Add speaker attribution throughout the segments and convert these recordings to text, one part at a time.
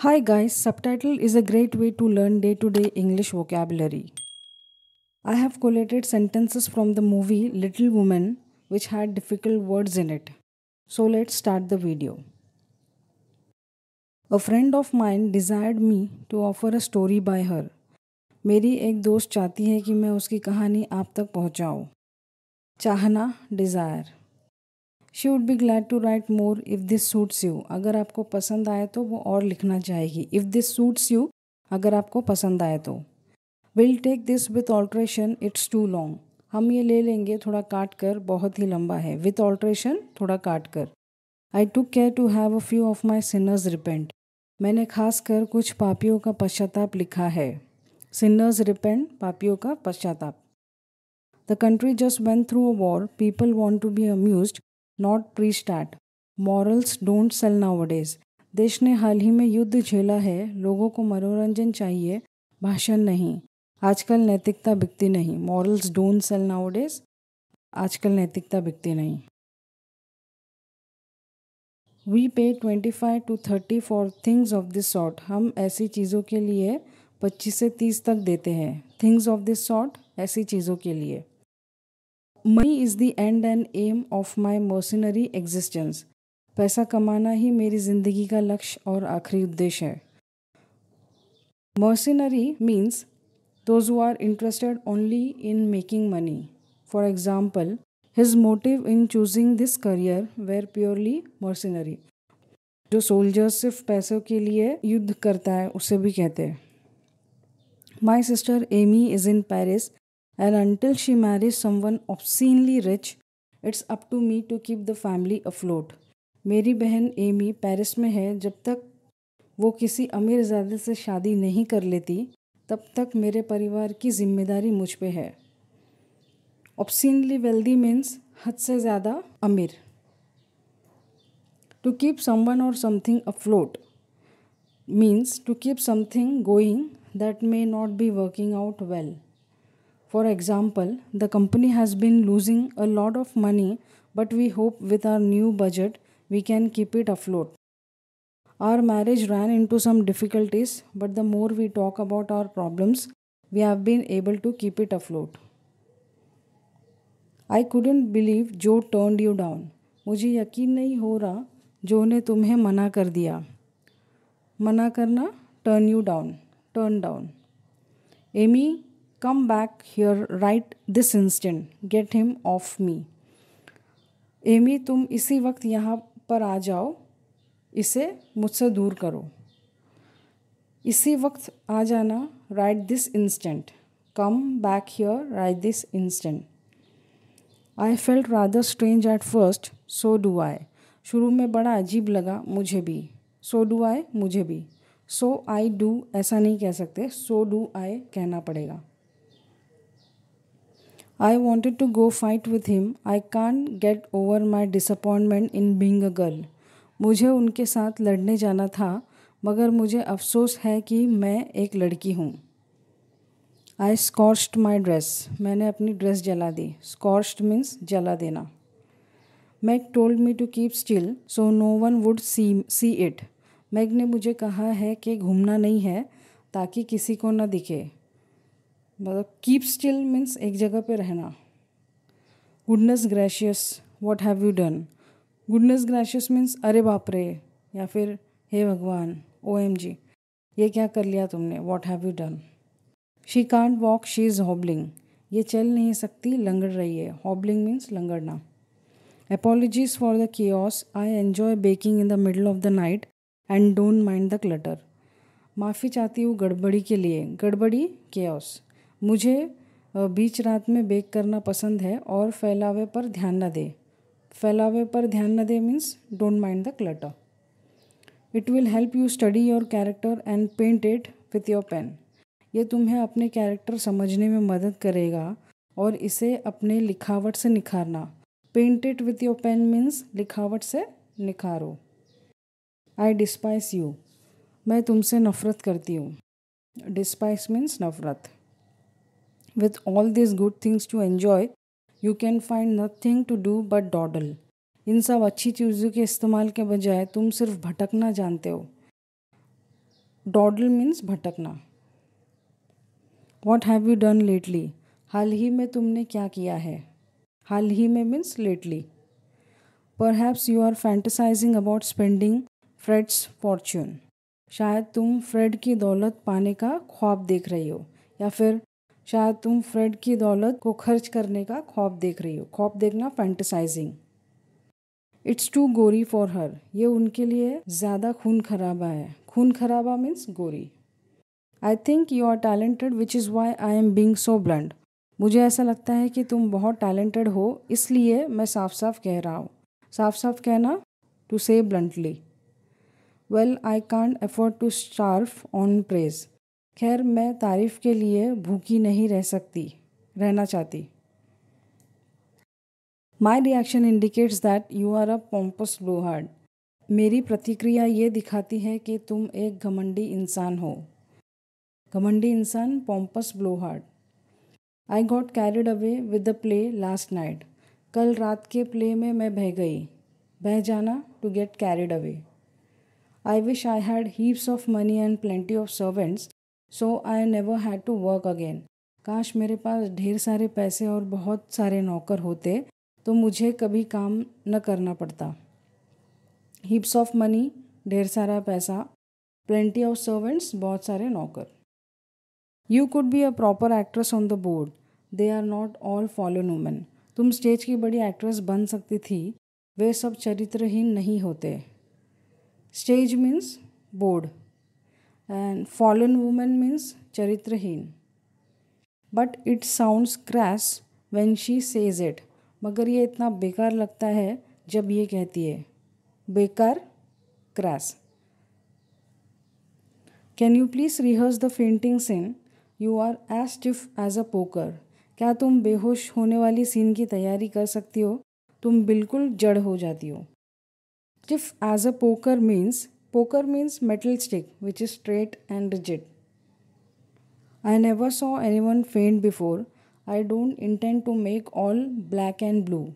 Speaker 1: Hi guys, subtitle is a great way to learn day to day English vocabulary. I have collated sentences from the movie Little Women which had difficult words in it. So let's start the video. A friend of mine desired me to offer a story by her. मेरी एक दोस्त चाहती है कि मैं उसकी कहानी आप तक पहुंचाऊं. चाहना desire. She would be glad to write more if this suits you. अगर आपको पसंद आए तो वो और लिखना चाहेगी. इफ़ दिस सूट्स यू, अगर आपको पसंद आए तो. Will take this with alteration, it's too long. हम ये ले लेंगे थोड़ा काट कर, बहुत ही लंबा है. विथ ऑल्ट्रेशन, थोड़ा काट कर. I took care to have a few of my sinners repent. मैंने खास कर कुछ पापियों का पश्चाताप लिखा है. सिनर्स रिपेंट, पापियों का पश्चाताप. The country just went through a war. People want to be amused, not preached at. Morals don't sell nowadays. देश ने हाल ही में युद्ध झेला है. लोगों को मनोरंजन चाहिए, भाषण नहीं. आजकल नैतिकता बिकती नहीं. Morals don't sell nowadays. आजकल नैतिकता बिकती नहीं. वी पे 25 to 30 for things of this sort. हम ऐसी चीज़ों के लिए 25 से 30 तक देते हैं. थिंग्स ऑफ दिस सॉर्ट, ऐसी चीज़ों के लिए. Money is the end and aim of my mercenary existence. पैसा कमाना ही मेरी ज़िंदगी का लक्ष्य और आखिरी उद्देश्य है. Mercenary means those who are interested only in making money. For example, his motive in choosing this career were purely mercenary. जो सोल्जर सिर्फ पैसों के लिए युद्ध करता है उसे भी कहते हैं. My sister Amy is in Paris and until she marries someone obscenely rich, it's up to me to keep the family afloat. मेरी बहन एमी पेरिस में है. जब तक वो किसी अमीर ज़्यादा से शादी नहीं कर लेती तब तक मेरे परिवार की जिम्मेदारी मुझ पे है. ऑब्सीनली वेल्दी मीन्स हद से ज़्यादा अमीर. To keep someone or something afloat means to keep something going that may not be working out well. For example, the company has been losing a lot of money but we hope with our new budget we can keep it afloat. Our marriage ran into some difficulties, but the more we talk about our problems, we have been able to keep it afloat. I couldn't believe Joe turned you down. मुझे यकीन नहीं हो रहा जो ने तुम्हें मना कर दिया. मना करना, turn you down, turn down. Amy, come back here right this instant. Get him off me. Amy, तुम इसी वक्त यहाँ पर आ जाओ. इसे मुझसे दूर करो. इसी वक्त आ जाना, right this instant. Come back here right this instant. I felt rather strange at first, so do I. शुरू में बड़ा अजीब लगा मुझे भी. सो डू आई, मुझे भी. सो आई डू ऐसा नहीं कह सकते, सो डू आई कहना पड़ेगा. I wanted to go fight with him. I can't get over my disappointment in being a girl. मुझे उनके साथ लड़ने जाना था मगर मुझे अफसोस है कि मैं एक लड़की हूँ. I scorched my dress. मैंने अपनी ड्रेस जला दी. स्कॉर्च्ड मीन्स जला देना. Meg told me to keep still so no one would see it. Meg ने मुझे कहा है कि घूमना नहीं है ताकि किसी को न दिखे. मतलब कीप स्टिल मीन्स एक जगह पे रहना. Goodness gracious, what have you done. Goodness gracious means अरे बाप रे, या फिर हे भगवान, OMG, ये क्या कर लिया तुमने, what have you done. She can't walk, she is hobbling. ये चल नहीं सकती, लंगड़ रही है. हॉबलिंग मीन्स लंगड़ना. Apologies for the chaos. I enjoy baking in the middle of the night and don't mind the clutter. माफ़ी चाहती हूँ गड़बड़ी के लिए. गड़बड़ी, केओस. मुझे बीच रात में बेक करना पसंद है और फैलावे पर ध्यान न दे. फैलावे पर ध्यान न दे means don't mind the clutter. It will help you study your character and paint it with your pen. ये तुम्हें अपने कैरेक्टर समझने में मदद करेगा और इसे अपने लिखावट से निखारना. Paint it with your pen means लिखावट से निखारो. आई डिस्पाइस यू. मैं तुमसे नफ़रत करती हूँ. डिस्पाइस मीन्स नफ़रत. With all this good things to enjoy you can find nothing to do but dawdle. इन सब अच्छी चीज़ों के इस्तेमाल के बजाय तुम सिर्फ भटकना जानते हो. डॉडल मीन्स भटकना। What have you done lately? हाल ही में तुमने क्या किया है? हाल ही में means lately. Perhaps you are fantasising about spending Fred's fortune. शायद तुम फ्रेड की दौलत पाने का ख्वाब देख रही हो, या फिर शायद तुम फ्रेड की दौलत को खर्च करने का ख्वाब देख रही हो। ख्वाब देखना फैंटसाइजिंग। इट्स टू गोरी फॉर हर। ये उनके लिए ज़्यादा खून खराबा है। खून खराबा मीन्स गोरी। I think you are talented which is why I am being so blunt. मुझे ऐसा लगता है कि तुम बहुत टैलेंटेड हो, इसलिए मैं साफ साफ कह रहा हूँ। साफ साफ कहना, to say bluntly. Well I can't afford to starve on praise. खैर मैं तारीफ़ के लिए भूखी नहीं रहना चाहती। My reaction indicates that you are a pompous blowhard. मेरी प्रतिक्रिया ये दिखाती है कि तुम एक घमंडी इंसान हो। घमंडी इंसान, pompous blowhard. I got carried away with the play last night. कल रात के प्ले में मैं बह गई। बह जाना, to get carried away. I wish I had heaps of money and plenty of servants so I never had to work again. काश मेरे पास ढेर सारे पैसे और बहुत सारे नौकर होते तो मुझे कभी काम न करना पड़ता। हीप्स ऑफ मनी, ढेर सारा पैसा। प्लेंटी ऑफ सर्वेंट्स, बहुत सारे नौकर। You could be a proper actress on the board. They are not all fallen women. तुम स्टेज की बड़ी एक्ट्रेस बन सकती थी, वे सब चरित्रहीन नहीं होते। Stage means board and fallen women means चरित्रहीन। But it sounds crash when she says it. मगर ये इतना बेकार लगता है जब ये कहती है। बेकार, crash. Can you please rehearse the fainting scene? You are as stiff as a poker. क्या तुम बेहोश होने वाली सीन की तैयारी कर सकती हो? तुम बिल्कुल जड़ हो जाती हो। Stiff as a poker means metal stick which is straight and rigid. I never saw anyone faint before. I don't intend to make all black and blue.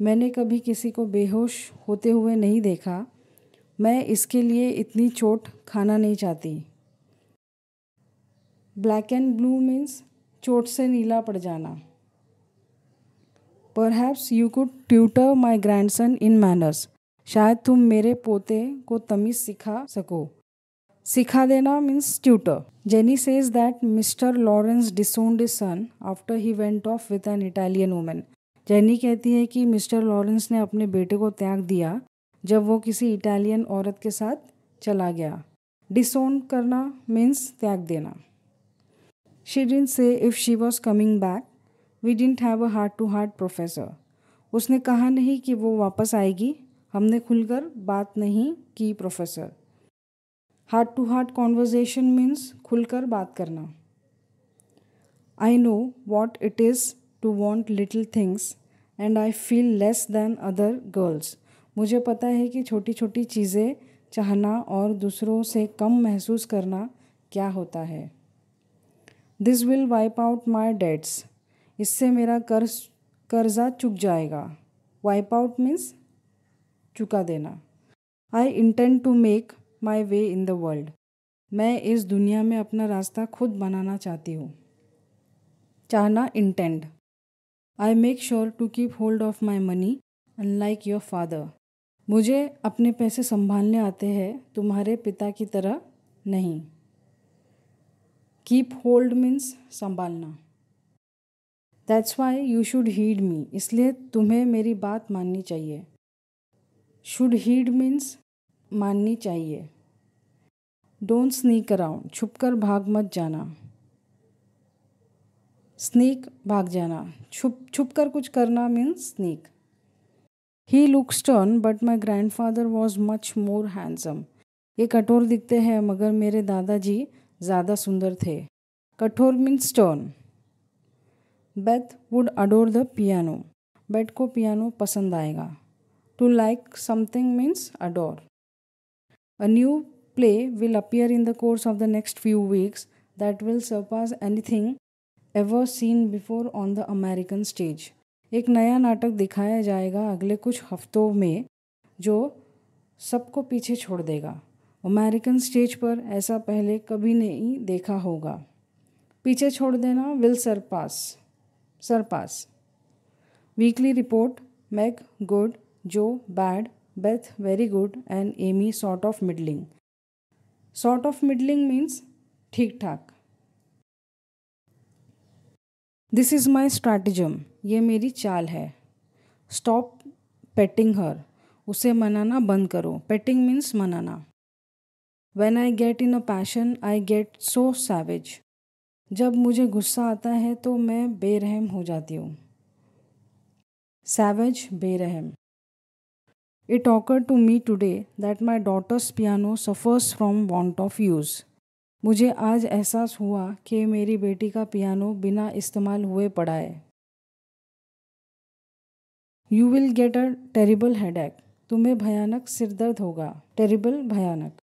Speaker 1: मैंने कभी किसी को बेहोश होते हुए नहीं देखा। मैं इसके लिए इतनी चोट खाना नहीं चाहती। ब्लैक एंड ब्लू मीन्स चोट से नीला पड़ जाना। Perhaps you could tutor my grandson in manners. शायद तुम मेरे पोते को तमीज़ सिखा सको। सिखा देना means tutor. Jenny says that mister Lawrence disowned his son after he went of with an Italian women. Jenny कहती है कि मिस्टर लॉरेंस ने अपने बेटे को त्याग दिया जब वो किसी इटालियन औरत के साथ चला गया। डिसोन करना मीन्स त्याग देना। She didn't say if she was coming back. We didn't have a heart to heart professor. उसने कहा नहीं कि वो वापस आएगी। हमने खुलकर बात नहीं की professor. Heart to heart conversation means खुलकर बात करना। I know what it is to want little things and I feel less than other girls. मुझे पता है कि छोटी छोटी चीज़ें चाहना और दूसरों से कम महसूस करना क्या होता है। This will wipe out my debts. इससे मेरा कर्जा चुक जाएगा। वाइप आउट मीन्स चुका देना। I intend to make my way in the world. मैं इस दुनिया में अपना रास्ता खुद बनाना चाहती हूँ। चाहना, intend. I make sure to keep hold of my money unlike your father. मुझे अपने पैसे संभालने आते हैं, तुम्हारे पिता की तरह नहीं। कीप होल्ड मीन्स संभालना। That's why you should heed me. इसलिए तुम्हें मेरी बात माननी चाहिए। शुड हीड मीन्स माननी चाहिए। Don't sneak around. छुपकर भाग मत जाना। स्नीक, भाग जाना। छुप कर कुछ करना means sneak. He looks stern but my grandfather was much more handsome. ये कठोर दिखते हैं मगर मेरे दादाजी ज़्यादा सुंदर थे। कठोर means stern. Beth would adore the piano. Beth को पियानो पसंद आएगा। To like something means adore. A new play will appear in the course of the next few weeks that will surpass anything ever seen before on the American stage. एक नया नाटक दिखाया जाएगा अगले कुछ हफ्तों में जो सबको पीछे छोड़ देगा। अमेरिकन स्टेज पर ऐसा पहले कभी नहीं देखा होगा। पीछे छोड़ देना will surpass. Weekly report, Meg good, Jo bad, Beth very good and Amy sort of middling. Sort of middling means ठीक ठाक। दिस इज़ माई स्ट्रैटेजम, ये मेरी चाल है। स्टॉप पेटिंग हर, उसे मनाना बंद करो। पेटिंग मीन्स मनाना। When I get in a passion, I get so savage. जब मुझे गुस्सा आता है तो मैं बेरहम हो जाती हूँ। Savage, बेरहम। It occurred to me today that my daughter's piano suffers from want of use. मुझे आज एहसास हुआ कि मेरी बेटी का पियानो बिना इस्तेमाल हुए पड़ा है। You will get a terrible headache. तुम्हें भयानक सिरदर्द होगा। Terrible, भयानक।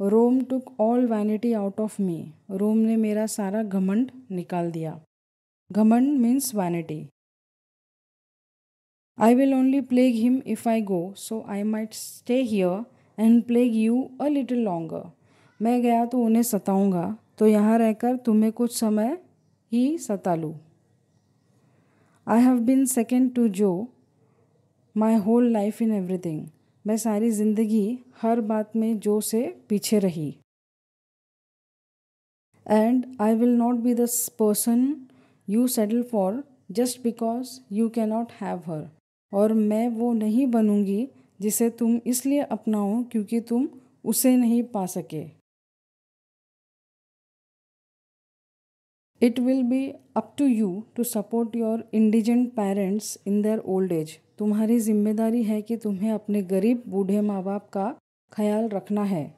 Speaker 1: Rome took all vanity out of me, Rome ने मेरा सारा घमंड निकाल दिया। घमंड means vanity. I will only plague him if I go, so I might stay here and plague you a little longer. मैं गया तो उन्हें सताऊंगा, तो यहाँ रहकर तुम्हें कुछ समय ही सता लूँ। I have been second to Jo my whole life in everything, मैं सारी जिंदगी हर बात में जो से पीछे रही। And I will not be the person you settle for just because you can not have her, और मैं वो नहीं बनूंगी जिसे तुम इसलिए अपनाओ क्योंकि तुम उसे नहीं पा सके। It will be up to you to support your indigent parents in their old age, तुम्हारी जिम्मेदारी है कि तुम्हें अपने गरीब बूढ़े माँ बाप का ख्याल रखना है।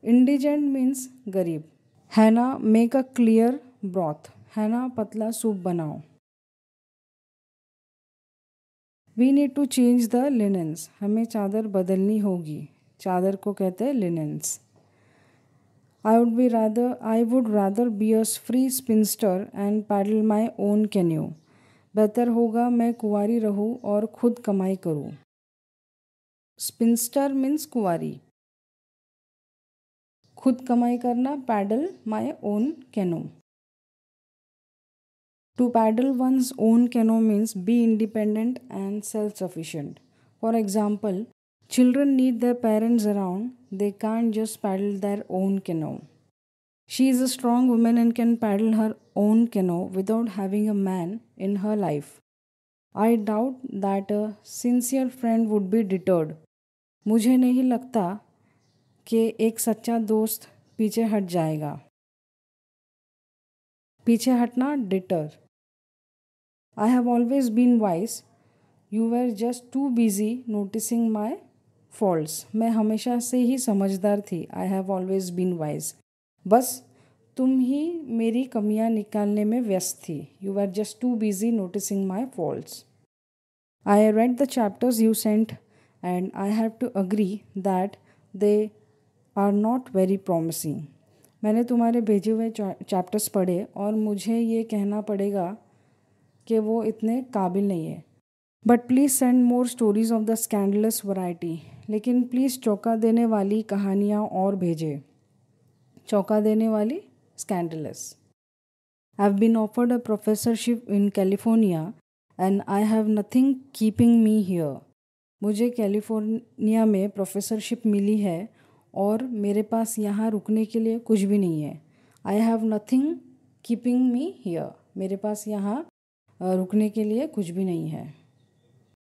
Speaker 1: इंडिजेंट मीन्स गरीब। हैना मेक अ क्लियर ब्रॉथ, हैना पतला सूप बनाओ। We need to change the linens, हमें चादर बदलनी होगी। चादर को कहते हैं लिनेंस। I would rather be a free spinster and paddle my own canoe. बेहतर होगा मैं कुंवारी रहूं और खुद कमाई करूं। स्पिंस्टर मीन्स कुंवारी। खुद कमाई करना, paddle my own canoe. To paddle one's own canoe means be independent and self-sufficient. For example, children need their parents around, they can't just paddle their own canoe. She is a strong woman and can paddle her own canoe without having a man in her life. I doubt that a sincere friend would be deterred. मुझे नहीं लगता कि एक सच्चा दोस्त पीछे हट जाएगा। पीछे हटना, deter. I have always been wise. You were just too busy noticing my faults. मैं हमेशा से ही समझदार थी। I have always been wise. बस तुम ही मेरी कमियां निकालने में व्यस्त थी। You were just too busy noticing my faults. I read the chapters you sent and I have to agree that they are not very promising. मैंने तुम्हारे भेजे हुए चैप्टर्स पढ़े और मुझे ये कहना पड़ेगा कि वो इतने काबिल नहीं है। But please send more stories of the scandalous variety, लेकिन प्लीज़ चौंका देने वाली कहानियाँ और भेजे। चौंका देने वाली, scandalous. I've been offered a professorship in California and I have nothing keeping me here. मुझे कैलिफोर्निया में प्रोफेसरशिप मिली है और मेरे पास यहाँ रुकने के लिए कुछ भी नहीं है। I have nothing keeping me here. मेरे पास यहाँ रुकने के लिए कुछ भी नहीं है।